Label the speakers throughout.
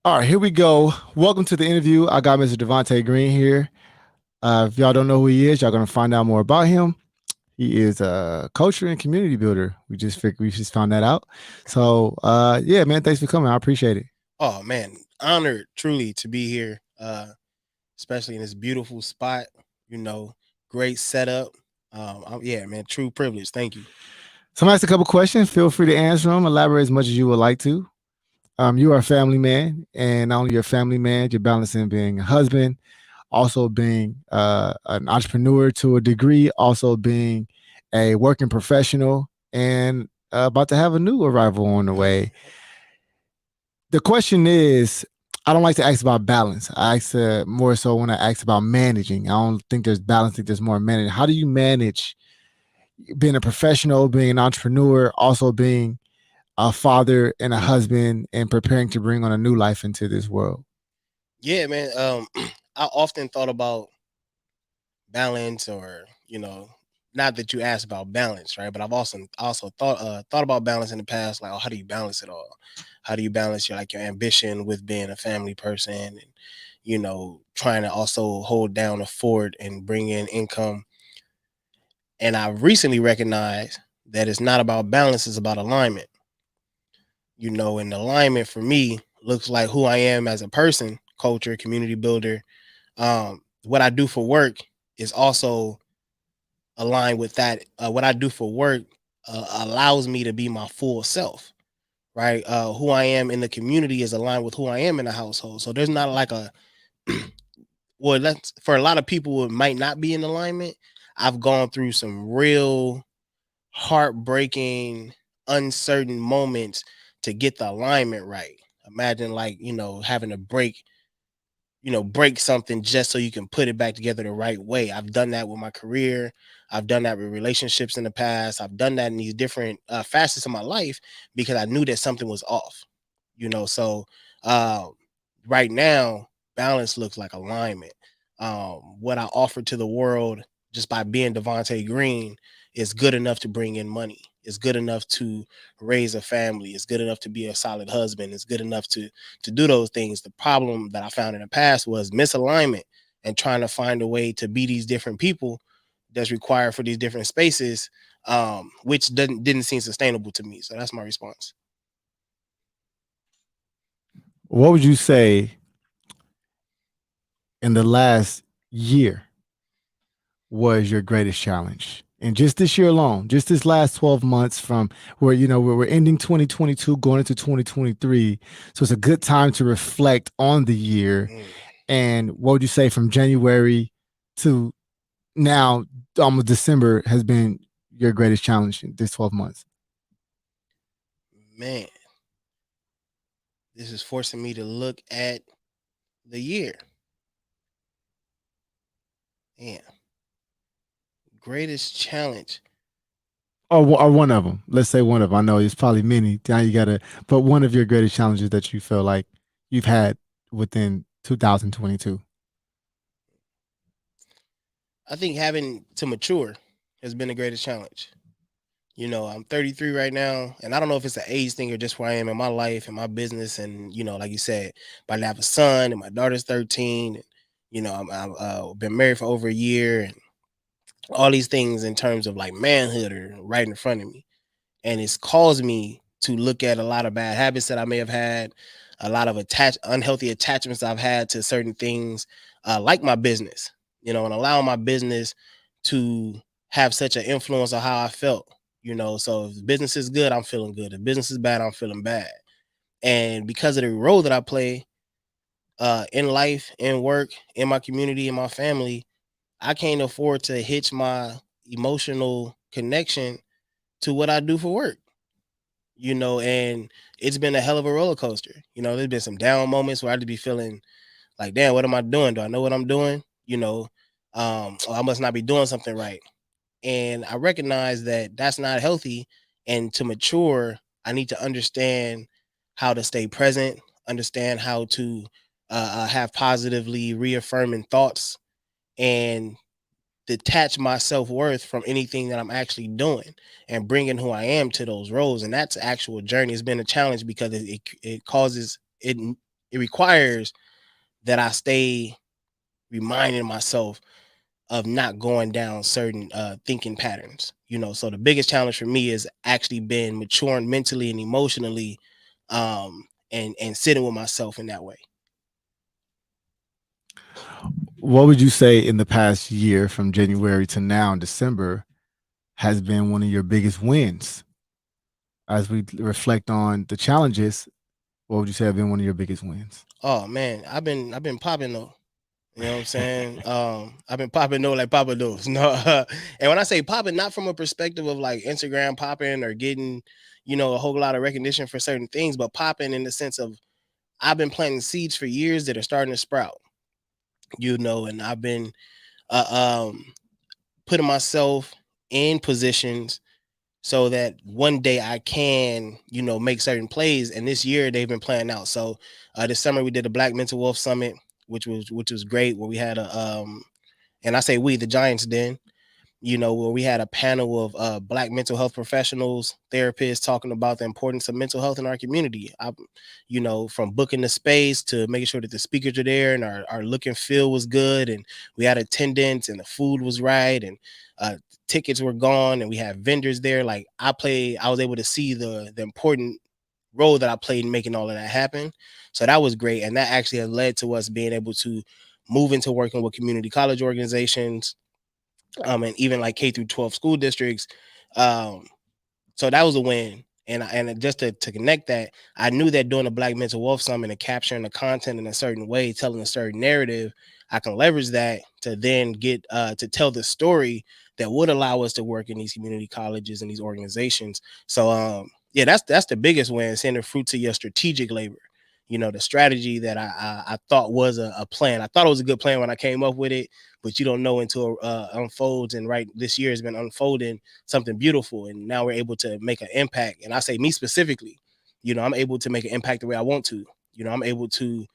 Speaker 1: All right, here we go. Welcome to the interview. I got Mr. Davonte Green here. If y'all don't know who he is, y'all gonna find out more about him. He is a coach and community builder. We just found that out. So yeah, man, thanks for coming. I appreciate it.
Speaker 2: Oh man, honored truly to be here, especially in this beautiful spot. You know, great setup. Yeah, man, true privilege. Thank you.
Speaker 1: So I'm gonna ask a couple questions. Feel free to answer them. Elaborate as much as you would like to. You are a family man, and not only you're a family man, you're balancing being a husband, also being an entrepreneur to a degree, also being a working professional, and about to have a new arrival on the way. The question is, I don't like to ask about balance. I ask more so when I ask about managing. I don't think there's balance. I think there's more managing. How do you manage being a professional, being an entrepreneur, also being a father and a husband, and preparing to bring on a new life into this world?
Speaker 2: Yeah, man. I often thought about balance, or not that you asked about balance, right? But I've also thought about balance in the past. Like, oh, how do you balance it all? How do you balance your ambition with being a family person, and trying to also hold down a fort and bring in income. And I recently recognized that it's not about balance, it's about alignment. And alignment for me looks like who I am as a person, culture, community builder. What I do for work is also aligned with that. What I do for work allows me to be my full self, right? Who I am in the community is aligned with who I am in the household. So there's not like a well, that's for a lot of people, it might not be in alignment. I've gone through some real heartbreaking, uncertain moments to get the alignment right. Imagine, like, having to break something just so you can put it back together the right way. I've done that with my career. I've done that with relationships in the past. I've done that in these different facets of my life because I knew that something was off. So uh, right now, balance looks like alignment. What I offer to the world just by being Davonte Green is good enough to bring in money. It's good enough to raise a family. It's good enough to be a solid husband. It's good enough to do those things. The problem that I found in the past was misalignment and trying to find a way to be these different people that's required for these different spaces, which didn't seem sustainable to me. So that's my response.
Speaker 1: What would you say in the last year was your greatest challenge? And just this year alone, just this last 12 months from where we're ending 2022, going into 2023. So it's a good time to reflect on the year.
Speaker 2: Mm,
Speaker 1: And what would you say from January to now, almost December, has been your greatest challenge in this 12 months?
Speaker 2: man, this is forcing me to look at the year. Man, greatest challenge.
Speaker 1: Or one of them. Let's say one of them. I know it's probably many. Now you got to, but one of your greatest challenges that you feel like you've had within 2022.
Speaker 2: I think having to mature has been the greatest challenge. I'm 33 right now, and I don't know if it's an age thing or just where I am in my life and my business. And like you said, but I have a son, and my daughter's 13. And, I'm been married for over a year, and all these things in terms of like manhood are right in front of me, and it's caused me to look at a lot of bad habits that I may have had, a lot of unhealthy attachments I've had to certain things, like my business, and allowing my business to have such an influence on how I felt. So if business is good, I'm feeling good. If business is bad, I'm feeling bad. And because of the role that I play in life, in work, in my community, in my family, I can't afford to hitch my emotional connection to what I do for work. And it's been a hell of a roller coaster. There's been some down moments where I would be feeling like, damn, what am I doing? Do I know what I'm doing? I must not be doing something right. And I recognize that that's not healthy. And to mature, I need to understand how to stay present, understand how to have positively reaffirming thoughts, and detach my self-worth from anything that I'm actually doing and bringing who I am to those roles. And that's actual journey. It's been a challenge because it causes it requires that I stay reminding myself of not going down certain thinking patterns. So the biggest challenge for me is actually been maturing mentally and emotionally, and sitting with myself in that way.
Speaker 1: What would you say in the past year from January to now in December has been one of your biggest wins? As we reflect on the challenges, what would you say have been one of your biggest wins?
Speaker 2: Oh man, I've been popping though. You know what I'm saying? I've been popping though like Papa knows. No, and when I say popping, not from a perspective of like Instagram popping or getting, a whole lot of recognition for certain things, but popping in the sense of I've been planting seeds for years that are starting to sprout. And I've been putting myself in positions so that one day I can, make certain plays. And this year they've been playing out. So this summer we did a Black Mental Wealth Summit, which was great. Where we had and I say we, the Giants, Den, where we had a panel of Black mental health professionals, therapists talking about the importance of mental health in our community. From booking the space to making sure that the speakers are there and our look and feel was good, and we had attendance and the food was right, and tickets were gone, and we had vendors there. Like I was able to see the important role that I played in making all of that happen. So that was great, and that actually has led to us being able to move into working with community college organizations, and even like K through 12 school districts. Um, so that was a win. And just to connect that, I knew that doing the Black Mental Wealth Summit and capturing the content in a certain way, telling a certain narrative, I can leverage that to then get to tell the story that would allow us to work in these community colleges and these organizations. So yeah, that's the biggest win, seeing the fruits of your strategic labor. The strategy that I thought was a plan. I thought it was a good plan when I came up with it, but you don't know until it unfolds. And right, this year has been unfolding something beautiful, and now we're able to make an impact. And I say me specifically, I'm able to make an impact the way I want to. I'm able to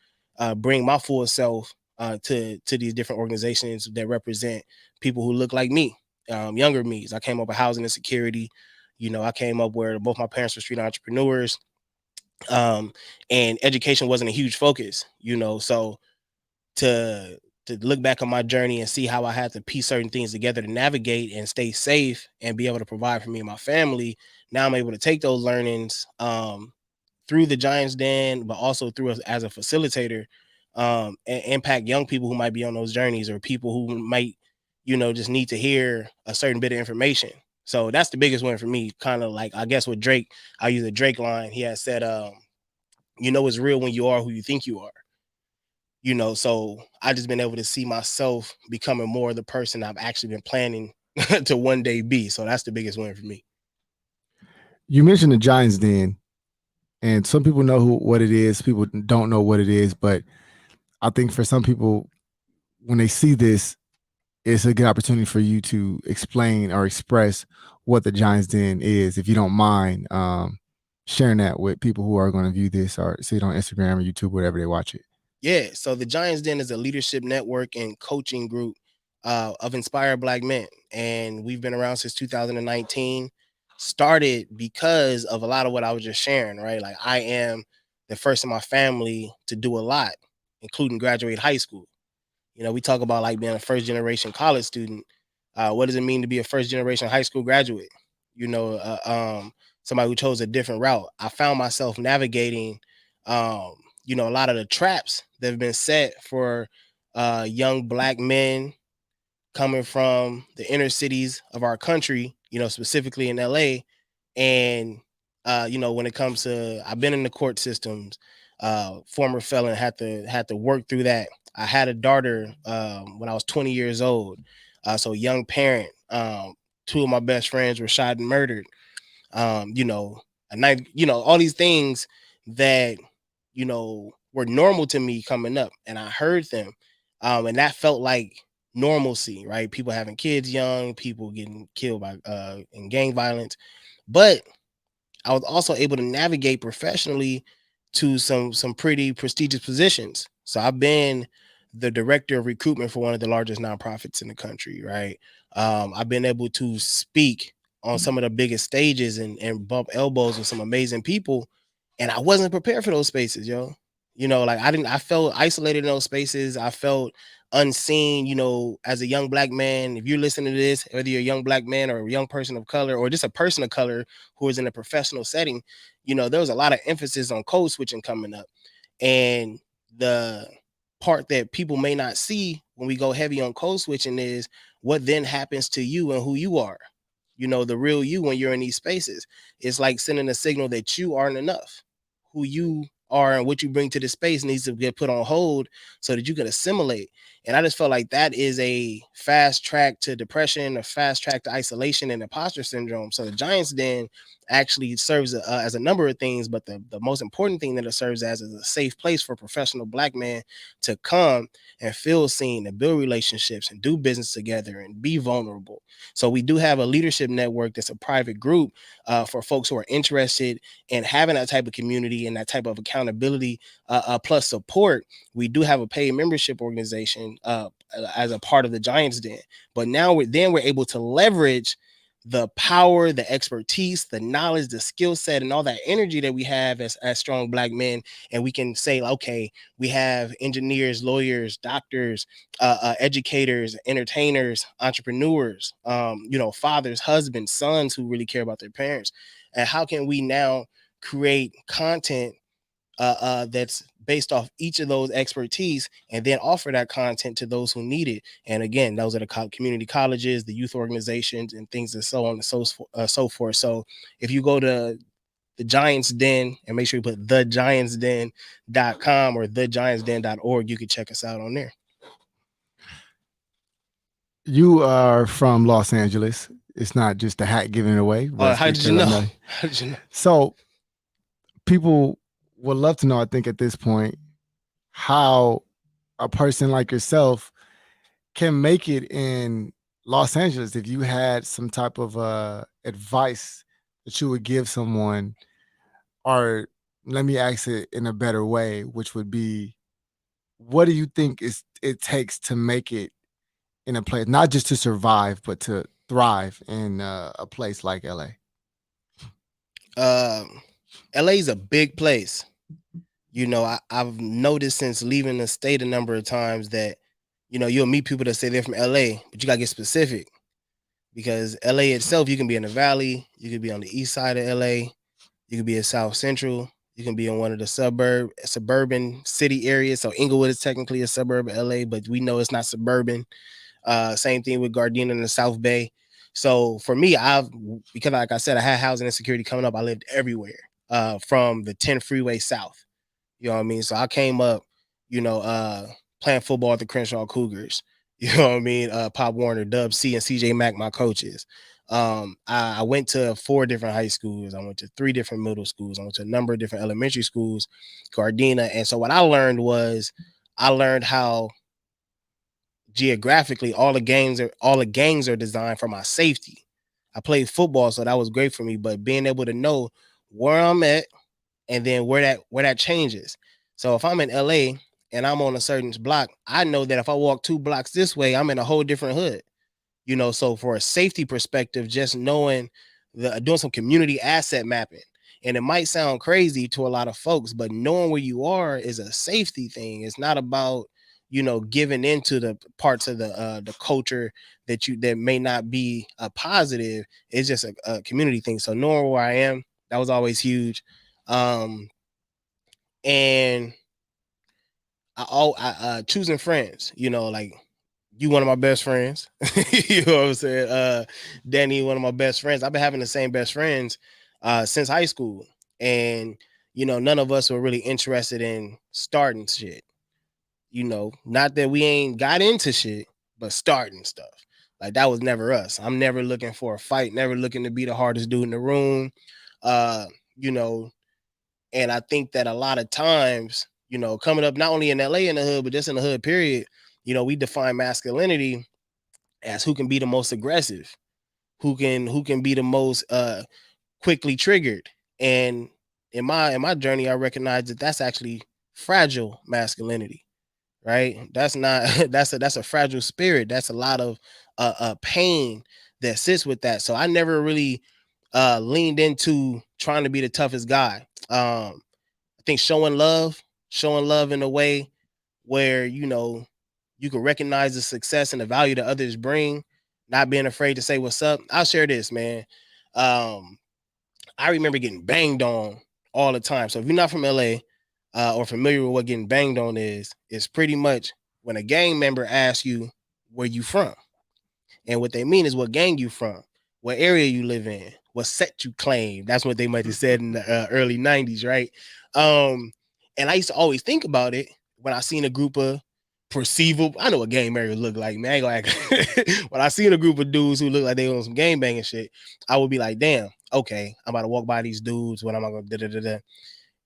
Speaker 2: bring my full self to these different organizations that represent people who look like me, younger me's. I came up with housing insecurity. I came up where both my parents were street entrepreneurs, um, and education wasn't a huge focus. So to look back on my journey and see how I had to piece certain things together to navigate and stay safe and be able to provide for me and my family. Now I'm able to take those learnings through the Giants Den, but also through as a facilitator, and impact young people who might be on those journeys, or people who might, just need to hear a certain bit of information. So that's the biggest one for me. Kind of like, I guess, with Drake, I use a Drake line. He had said, it's real when you are who you think you are. So I just been able to see myself becoming more the person I've actually been planning to one day be. So that's the biggest win for me.
Speaker 1: You mentioned the Giants Den, and some people know what it is. People don't know what it is, but I think for some people, when they see this, it's a good opportunity for you to explain or express what the Giants Den is, if you don't mind sharing that with people who are going to view this or see it on Instagram or YouTube, wherever they watch it.
Speaker 2: Yeah. So the Giants Den is a leadership network and coaching group of inspired Black men. And we've been around since 2019. Started because of a lot of what I was just sharing, right? Like, I am the first in my family to do a lot, including graduate high school. We talk about like being a first generation college student. What does it mean to be a first generation high school graduate? You know, somebody who chose a different route. I found myself navigating, a lot of the traps that have been set for young Black men coming from the inner cities of our country, specifically in LA. And when it comes to, I've been in the court systems, former felon, had to work through that. I had a daughter when I was 20 years old. So young parent. Two of my best friends were shot and murdered. A night, all these things that, were normal to me coming up, and I heard them. And that felt like normalcy, right? People having kids young, people getting killed by in gang violence. But I was also able to navigate professionally to some pretty prestigious positions. So I've been the director of recruitment for one of the largest nonprofits in the country, right? I've been able to speak on some of the biggest stages and bump elbows with some amazing people, and I wasn't prepared for those spaces, yo. Like I felt isolated in those spaces. I felt unseen, as a young black man. If you're listening to this, whether you're a young black man or a young person of color or just a person of color who is in a professional setting, there was a lot of emphasis on code switching coming up. And the part that people may not see when we go heavy on code switching is what then happens to you and who you are. The real you when you're in these spaces. It's like sending a signal that you aren't enough. Who you are and what you bring to the space needs to get put on hold so that you can assimilate. And I just felt like that is a fast track to depression, a fast track to isolation and imposter syndrome. So the Giants Den actually serves as a number of things, but the most important thing that it serves as is a safe place for professional black men to come and feel seen and build relationships and do business together and be vulnerable. So we do have a leadership network that's a private group for folks who are interested in having that type of community and that type of accountability plus support. We do have a paid membership organization as a part of the Giants Den, but now we're able to leverage the power, the expertise, the knowledge, the skill set, and all that energy that we have as strong black men. And we can say, okay, we have engineers, lawyers, doctors, educators, entertainers, entrepreneurs, fathers, husbands, sons who really care about their parents. And how can we now create content that's based off each of those expertise and then offer that content to those who need it? And again, those are the community colleges, the youth organizations, and things and so on and so forth. So if you go to the Giants Den and make sure you put thegiantsden.com or thegiantsden.org, you can check us out on there.
Speaker 1: You are from Los Angeles. It's not just the hat giving it away. But
Speaker 2: How did you know? How did you know?
Speaker 1: So people would love to know, I think, at this point, how a person like yourself can make it in Los Angeles. If you had some type of advice that you would give someone, or let me ask it in a better way, which would be, what do you think it takes to make it in a place, not just to survive, but to thrive in a place like LA?
Speaker 2: LA is a big place. I've noticed since leaving the state a number of times that, you'll meet people that say they're from LA, but you gotta get specific because LA itself, you can be in the valley, you could be on the east side of LA, you could be in South Central, you can be in one of the suburban city areas. So Inglewood is technically a suburb of LA, but we know it's not suburban. Same thing with Gardena in the South Bay. So for me, because like I said, I had housing insecurity coming up. I lived everywhere, from the 10 freeway south. You know what I mean? So I came up, playing football at the Crenshaw Cougars. You know what I mean? Pop Warner, Dub C, and CJ Mack, my coaches. I went to 4 different high schools. I went to 3 different middle schools. I went to a number of different elementary schools, Gardena. And so what I learned how geographically all the gangs are designed for my safety. I played football, so that was great for me. But being able to know where I'm at and then where that changes. So if I'm in LA and I'm on a certain block, I know that if I walk 2 blocks this way, I'm in a whole different hood. So for a safety perspective, just knowing doing some community asset mapping. And it might sound crazy to a lot of folks, but knowing where you are is a safety thing. It's not about, giving into the parts of the culture that may not be a positive. It's just a community thing. So knowing where I am, that was always huge. And choosing friends, like you one of my best friends. You know what I'm saying? Danny, one of my best friends. I've been having the same best friends since high school. And, none of us were really interested in starting shit. Not that we ain't got into shit, but starting stuff. Like that was never us. I'm never looking for a fight, never looking to be the hardest dude in the room. You know, and I think that a lot of times, coming up not only in LA in the hood, but just in the hood, period, we define masculinity as who can be the most aggressive, who can be the most quickly triggered. And in my journey, I recognize that that's actually fragile masculinity, right? That's not that's a fragile spirit. That's a lot of pain that sits with that. So I never really leaned into trying to be the toughest guy. I think showing love, showing love in a way where you can recognize the success and the value that others bring, not being afraid to say what's up. I'll share this, man. Um, I remember getting banged on all the time. So if you're not from LA or familiar with what getting banged on is, it's pretty much when a gang member asks you where you from. And what they mean is what gang you from, what area you live in, what set you claim. That's what they might have said in the early 90s, right? Um, and I used to always think about it when I seen a group of perceivable, I know what gang members look like, man. I ain't gonna act. When I seen a group of dudes who look like they on some gang banging shit, I would be like, damn, okay, I'm about to walk by these dudes. What am I gonna da da da da?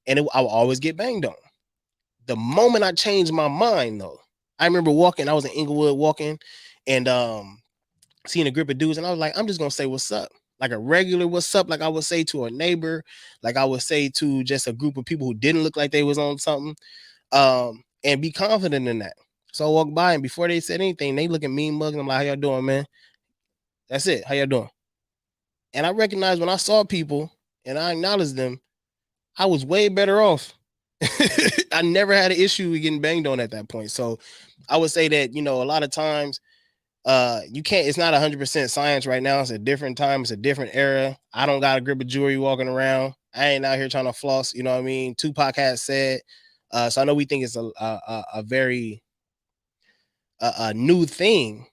Speaker 2: And I would always get banged on. The moment I changed my mind, though, I remember walking. I was in Inglewood walking, and seeing a group of dudes, and I was like, I'm just gonna say what's up. Like a regular what's up, like I would say to a neighbor, like I would say to just a group of people who didn't look like they was on something. And be confident in that. So I walk by, and before they said anything, they look at me mugging. I'm like, how y'all doing, man? That's it. How y'all doing? And I recognized when I saw people and I acknowledged them, I was way better off. I never had an issue with getting banged on at that point. So I would say that, a lot of times you can't, it's not 100% science right now. It's a different time, it's a different era. I don't got a grip of jewelry walking around. I ain't out here trying to floss, you know what I mean? Tupac has said, so I know we think it's a very a new thing,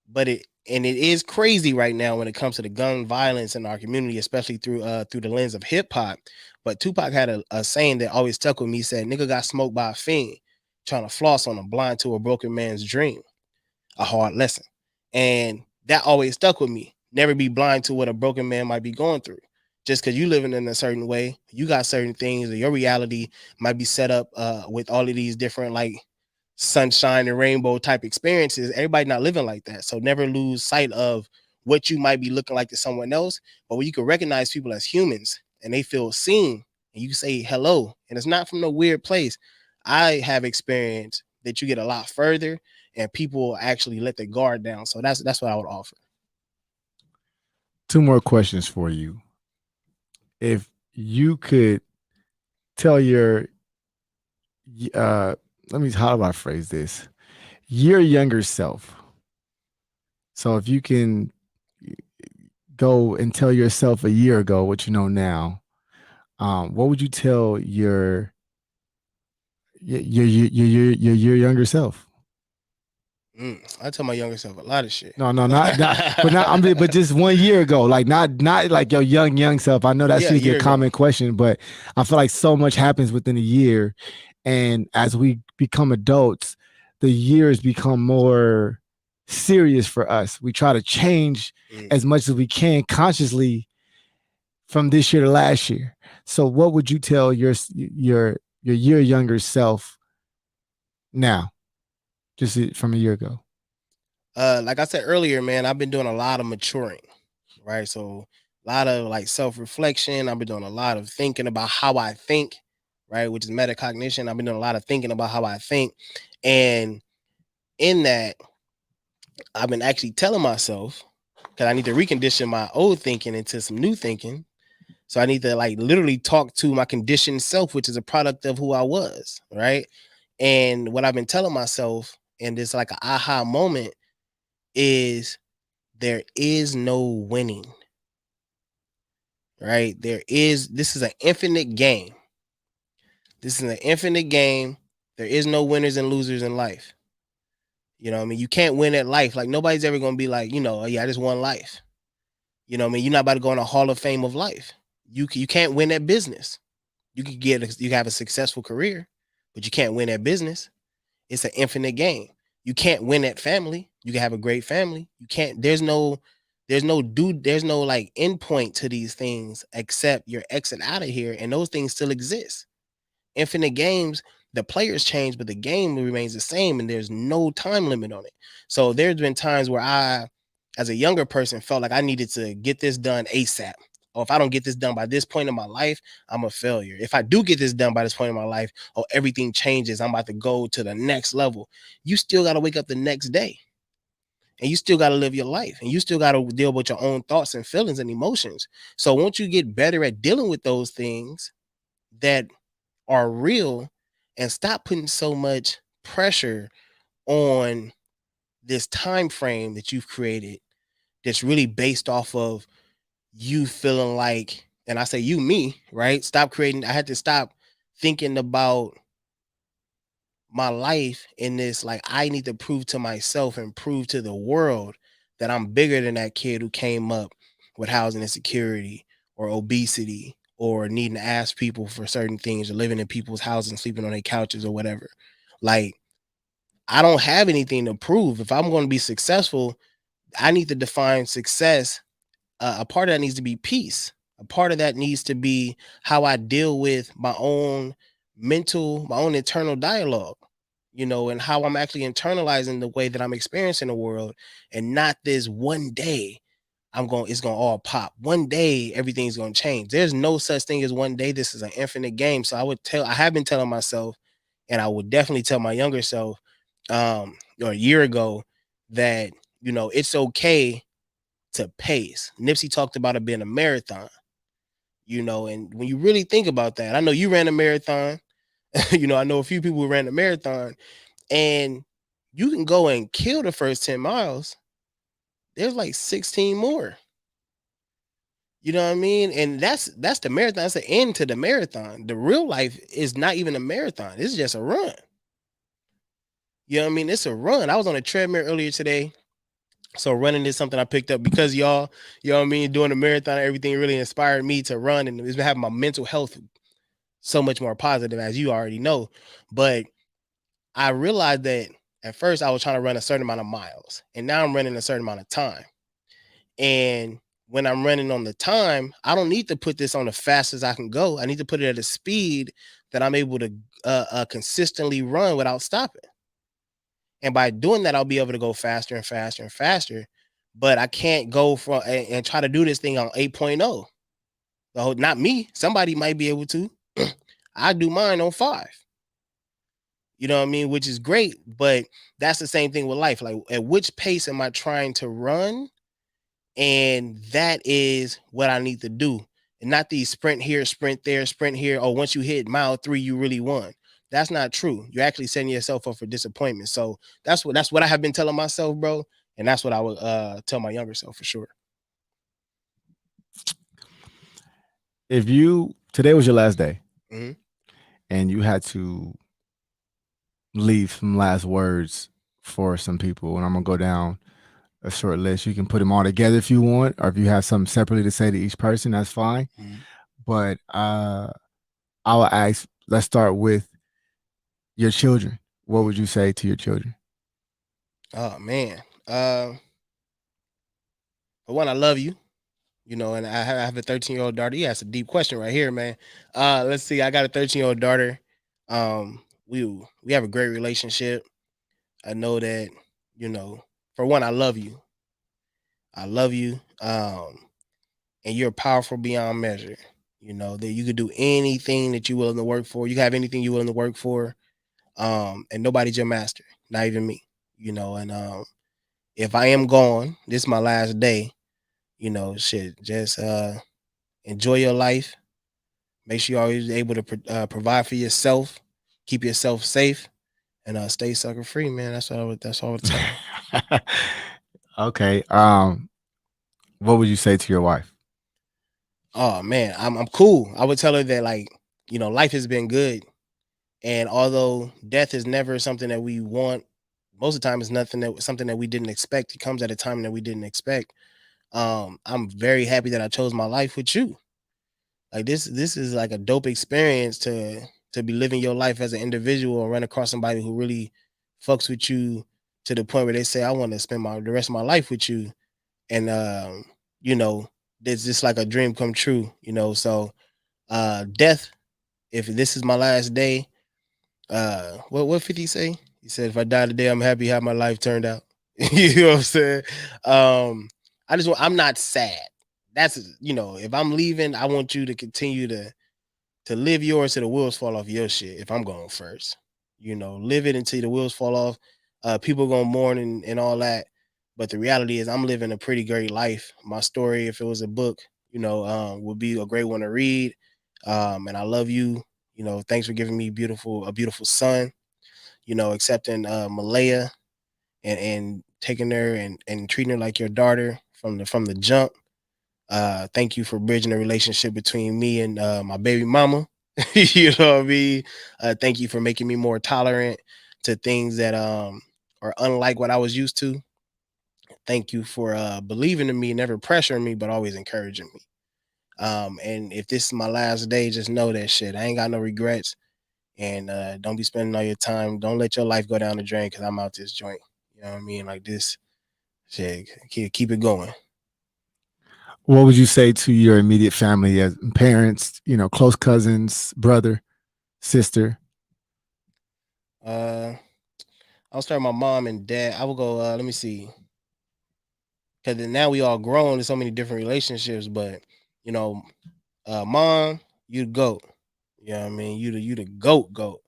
Speaker 2: but it is crazy right now when it comes to the gun violence in our community, especially through the lens of hip hop. But Tupac had a saying that always stuck with me. He said, "Nigga got smoked by a fiend, trying to floss on a blind to a broken man's dream." A hard lesson, and that always stuck with me. Never be blind to what a broken man might be going through. Just because you living in a certain way, you got certain things, or your reality might be set up with all of these different like sunshine and rainbow type experiences. Everybody not living like that. So never lose sight of what you might be looking like to someone else. But when you can recognize people as humans and they feel seen and you can say hello, and it's not from no weird place. I have experienced that you get a lot further and people actually let their guard down. So that's what I would offer.
Speaker 1: Two more questions for you. If you could tell your let me, how do I phrase this? Your younger self. So if you can go and tell yourself a year ago what you know now, what would you tell your younger self?
Speaker 2: I tell my younger self a lot of shit.
Speaker 1: No, but not. But just 1 year ago, like not like your young self. I know that's
Speaker 2: Yeah, a
Speaker 1: usually a
Speaker 2: year ago.
Speaker 1: common question, but I feel like so much happens within a year, and as we become adults, the years become more serious for us. We try to change as much as we can consciously from this year to last year. So, what would you tell your year younger self now, just from a year ago?
Speaker 2: Like I said earlier, man, I've been doing a lot of maturing, right? So a lot of like self-reflection. I've been doing a lot of thinking about how I think, right? Which is metacognition. I've been doing a lot of thinking about how I think. And in that, I've been actually telling myself because I need to recondition my old thinking into some new thinking. So I need to like literally talk to my conditioned self, which is a product of who I was, right? And what I've been telling myself, and this like an aha moment, is there is no winning, right? This is an infinite game. This is an infinite game. There is no winners and losers in life. You know what I mean? You can't win at life. Like nobody's ever gonna be like, oh, yeah, I just won life. You know what I mean? You're not about to go in a hall of fame of life. You can't win at business. You can have a successful career, but you can't win at business. It's an infinite game. You can't win at family. You can have a great family. You can't. There's no like endpoint to these things except your exit out of here, and those things still exist. Infinite games, the players change, but the game remains the same, and there's no time limit on it. So there's been times where I, as a younger person, felt like I needed to get this done ASAP. Or if I don't get this done by this point in my life, I'm a failure. If I do get this done by this point in my life, or everything changes, I'm about to go to the next level. You still got to wake up the next day. And you still got to live your life. And you still got to deal with your own thoughts and feelings and emotions. So once you get better at dealing with those things that are real, and stop putting so much pressure on this time frame that you've created that's really based off of you feeling like, and I say you, me, right? Stop creating. I had to stop thinking about my life in this, like, I need to prove to myself and prove to the world that I'm bigger than that kid who came up with housing insecurity or obesity or needing to ask people for certain things or living in people's houses and sleeping on their couches or whatever. Like, I don't have anything to prove. If I'm going to be successful, I need to define success. A part of that needs to be peace. A part of that needs to be how I deal with my own my own internal dialogue, and how I'm actually internalizing the way that I'm experiencing the world, and not this one day it's gonna all pop. One day everything's gonna change. There's no such thing as one day. This is an infinite game. So I have been telling myself, and I would definitely tell my younger self, or a year ago, that it's okay to pace. Nipsey talked about it being a marathon, and when you really think about that, I know you ran a marathon. I know a few people who ran a marathon, and you can go and kill the first 10 miles. There's like 16 more. You know what I mean? And that's the marathon. That's the end to the marathon. The real life is not even a marathon. It's just a run. You know what I mean? It's a run. I was on a treadmill earlier today. So running is something I picked up because y'all, you know what I mean, doing the marathon, everything really inspired me to run, and it's been having my mental health so much more positive, as you already know. But I realized that at first I was trying to run a certain amount of miles, and now I'm running a certain amount of time. And when I'm running on the time, I don't need to put this on the fastest I can go. I need to put it at a speed that I'm able to consistently run without stopping. And by doing that, I'll be able to go faster and faster and faster. But I can't go from and try to do this thing on 8.0. Not me. Somebody might be able to. I do mine on 5. You know what I mean? Which is great. But that's the same thing with life. Like, at which pace am I trying to run? And that is what I need to do. And not these sprint here, sprint there, sprint here. Oh, once you hit mile 3, you really won. That's not true. You're actually setting yourself up for disappointment. So that's what I have been telling myself, bro. And that's what I would tell my younger self for sure.
Speaker 1: If you today was your last day
Speaker 2: Hmm.
Speaker 1: and you had to leave some last words for some people, and I'm gonna go down a short list. You can put them all together if you want, or if you have something separately to say to each person, that's fine.
Speaker 2: Hmm.
Speaker 1: But I will ask. Let's start with your children. What would you say to your children?
Speaker 2: Oh man. For one, I love you. And I have a 13-year-old daughter. Yeah, that's a deep question right here, man. Let's see. I got a 13-year-old daughter. We have a great relationship. I know that, for one, I love you. I love you. And you're powerful beyond measure. That you could do anything that you're willing to work for. You can have anything you're willing to work for. And nobody's your master, not even me. And if I am gone, this is my last day. Shit, just enjoy your life. Make sure you're always able to provide for yourself, keep yourself safe, and stay sucker free, man. That's all I would tell them.
Speaker 1: Okay. What would you say to your wife?
Speaker 2: Oh man, I'm cool. I would tell her that, like, life has been good, and although death is never something that we want, most of the time it's something that we didn't expect. It comes at a time that we didn't expect. I'm very happy that I chose my life with you. Like, this is like a dope experience to be living your life as an individual and run across somebody who really fucks with you to the point where they say, I want to spend the rest of my life with you. And you know, it's just like a dream come true, So death, if this is my last day, what 50 say? He said, if I die today, I'm happy how my life turned out. You know what I'm saying? Um, I'm not sad. That's, if I'm leaving, I want you to continue to live yours till the wheels fall off your shit. If I'm going first, live it until the wheels fall off. People gonna mourn and all that, but the reality is I'm living a pretty great life. My story, if it was a book, would be a great one to read. And I love you, Thanks for giving me a beautiful son. Accepting Malaya and taking her and treating her like your daughter from the jump. Thank you for bridging the relationship between me and my baby mama. You know what I mean? Thank you for making me more tolerant to things that are unlike what I was used to. Thank you for believing in me, never pressuring me, but always encouraging me. And if this is my last day, just know that shit. I ain't got no regrets. And don't be spending all your time. Don't let your life go down the drain because I'm out this joint. You know what I mean? Like this shit. Keep it going.
Speaker 1: What would you say to your immediate family as parents, close cousins, brother, sister?
Speaker 2: Uh I'll start with my mom and dad. I will go, let me see. Cause then now we all grown in so many different relationships, but you know, mom, you the goat. You know what I mean? You the goat.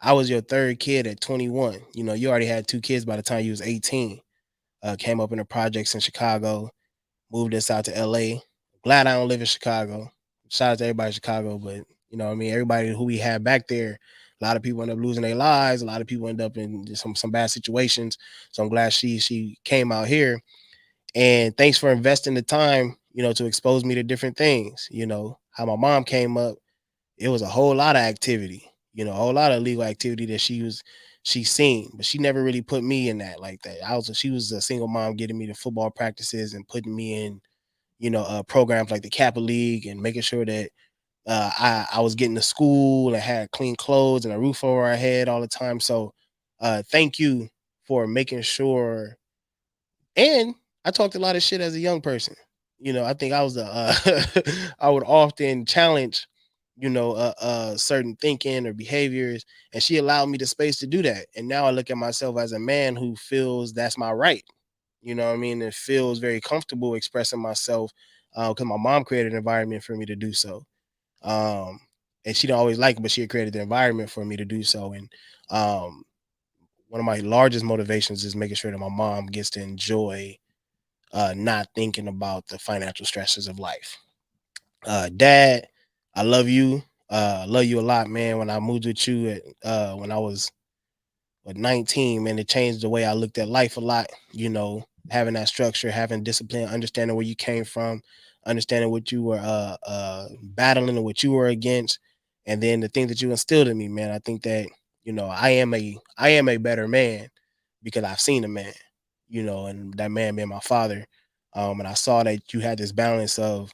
Speaker 2: I was your third kid at 21. You already had two kids by the time you was 18. Came up in the projects in Chicago, moved us out to LA. Glad I don't live in Chicago. Shout out to everybody in Chicago, but you know what I mean, everybody who we had back there, a lot of people end up losing their lives. A lot of people end up in some bad situations. So I'm glad she came out here. And thanks for investing the time, to expose me to different things. How my mom came up, it was a whole lot of activity, a whole lot of legal activity that she seen, but she never really put me in that like that. She was a single mom getting me to football practices and putting me in, programs like the Kappa League and making sure that I was getting to school and had clean clothes and a roof over our head all the time. So thank you for making sure. And I talked a lot of shit as a young person. I think I was I would often challenge, certain thinking or behaviors, and she allowed me the space to do that. And now I look at myself as a man who feels that's my right. You know what I mean? It feels very comfortable expressing myself because my mom created an environment for me to do so. Um, and she didn't always like it, but she had created the environment for me to do so. And um, one of my largest motivations is making sure that my mom gets to enjoy not thinking about the financial stresses of life. Dad, I love you. Love you a lot, man. When I moved with you when I was 19, man, it changed the way I looked at life a lot. Having that structure, having discipline, understanding where you came from, understanding what you were battling and what you were against, and then the thing that you instilled in me, man. I think that I am a better man because I've seen a man, and that man being my father. And I saw that you had this balance of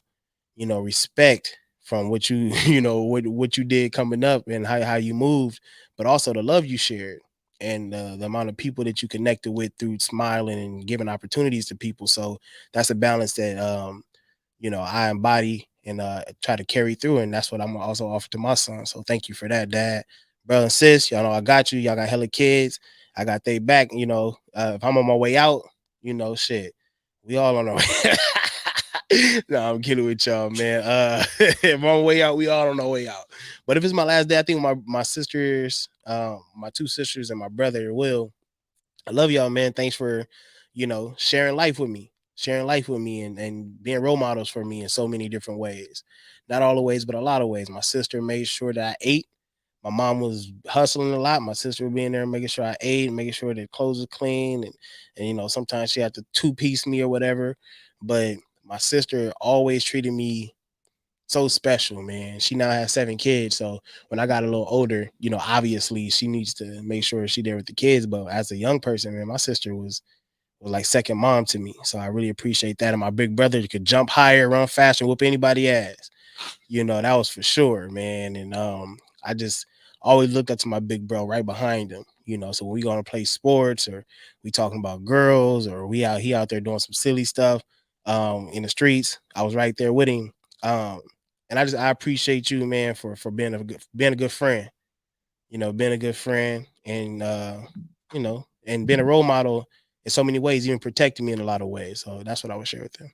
Speaker 2: respect from what you what you did coming up and how you moved, but also the love you shared and the amount of people that you connected with through smiling and giving opportunities to people. So that's a balance that I embody and try to carry through, and that's what I'm also offer to my son. So thank you for that, Dad. Brother and sis, y'all know I got you. Y'all got hella kids. I got they back. If I'm on my way out, shit, we all on our way. No, I'm kidding with y'all, man. If I'm on way out, we all on our way out. But if it's my last day, I think my sisters, my two sisters and my brother will. I love y'all, man. Thanks for, sharing life with me and being role models for me in so many different ways. Not all the ways, but a lot of ways. My sister made sure that I ate. My mom was hustling a lot. My sister would be in there making sure I ate, making sure that clothes were clean, and sometimes she had to two-piece me or whatever. But my sister always treated me so special, man. She now has 7 kids, so when I got a little older, obviously she needs to make sure she there with the kids. But as a young person, man, my sister was like second mom to me. So I really appreciate that. And my big brother could jump higher, run faster, and whoop anybody ass. That was for sure, man. And I just always looked up to my big bro right behind him. So when we gonna play sports or we talking about girls or he out there doing some silly stuff in the streets, I was right there with him. Um, and I appreciate you, man, for being a good friend. Being a good friend and and being a role model in so many ways, even protecting me in a lot of ways. So that's what I would share with them.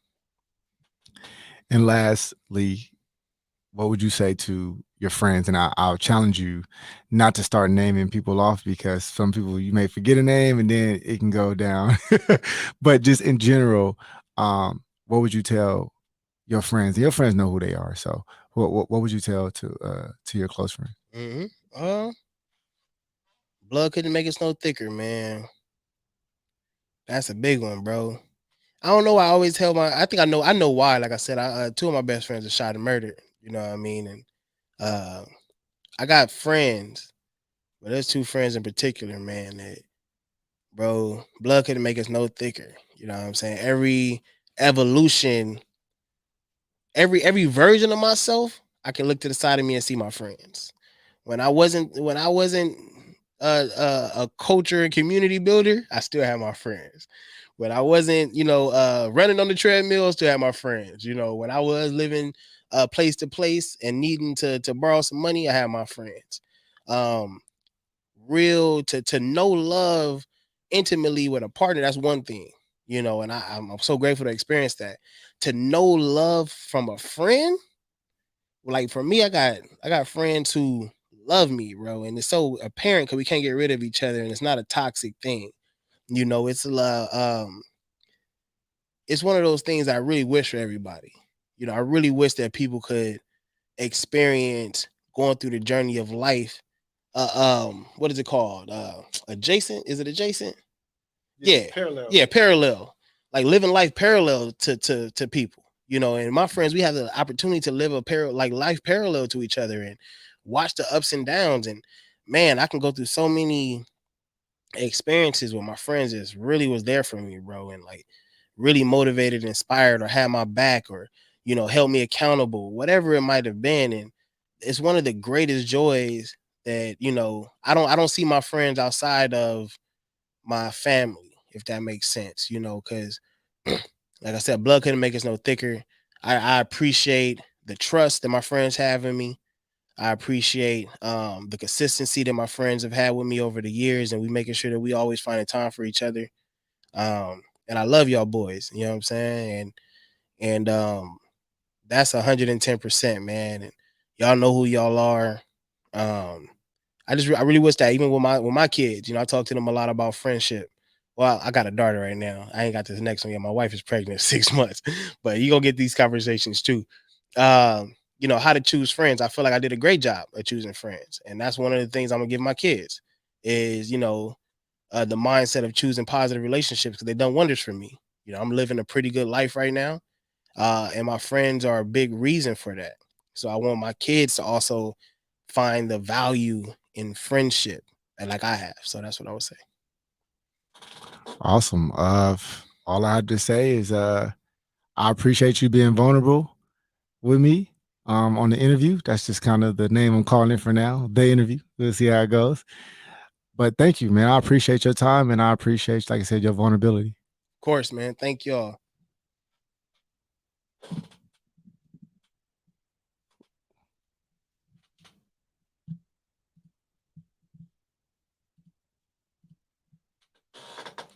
Speaker 1: And lastly, what would you say to your friends? And I'll challenge you not to start naming people off because some people you may forget a name and then it can go down. But just in general, what would you tell your friends? And your friends know who they are. So what would you tell to your close friends?
Speaker 2: Mm-hmm. Blood couldn't make us no thicker, man. That's a big one, bro. I don't know why I always tell my. I think I know why. Like I said, two of my best friends are shot and murdered. You know what I mean? And uh, I got friends, but there's two friends in particular, man. That bro, blood couldn't make us no thicker. You know what I'm saying? Every evolution, every version of myself, I can look to the side of me and see my friends. When I wasn't a culture and community builder, I still have my friends. When I wasn't, running on the treadmill, I still have my friends. When I was living place to place and needing to borrow some money, I have my friends. Um, Real to know love intimately with a partner, that's one thing. And I'm so grateful to experience that. To know love from a friend, like for me, I got friends who love me, bro, and it's so apparent because we can't get rid of each other, and it's not a toxic thing. It's one of those things I really wish for everybody. I really wish that people could experience going through the journey of life. What is it called? Adjacent? Is it adjacent? Yeah,
Speaker 1: Parallel.
Speaker 2: yeah, parallel. Like living life parallel to people. And my friends, we have the opportunity to live like life parallel to each other and watch the ups and downs. And man, I can go through so many experiences with my friends that really was there for me, bro, and like really motivated, inspired, or had my back, or held me accountable, whatever it might have been. And it's one of the greatest joys that I don't see my friends outside of my family, if that makes sense, because like I said, blood couldn't make us no thicker. I appreciate the trust that my friends have in me. I appreciate the consistency that my friends have had with me over the years, and we making sure that we always finding time for each other. And I love y'all boys. You know what I'm saying? And that's 110%, man. And y'all know who y'all are. Um, I really wish that even with my kids, I talk to them a lot about friendship. Well, I got a daughter right now. I ain't got this next one yet. My wife is pregnant 6 months, but you gonna get these conversations too. How to choose friends. I feel like I did a great job of choosing friends, and that's one of the things I'm gonna give my kids is the mindset of choosing positive relationships because they've done wonders for me. I'm living a pretty good life right now, and my friends are a big reason for that. So I want my kids to also find the value in friendship, and like I have. So that's what I would say.
Speaker 1: Awesome. All I have to say is I appreciate you being vulnerable with me on the interview. That's just kind of the name I'm calling it for now. The interview. We'll see how it goes. But thank you, man. I appreciate your time and I appreciate, like I said, your vulnerability.
Speaker 2: Of course, man. Thank y'all.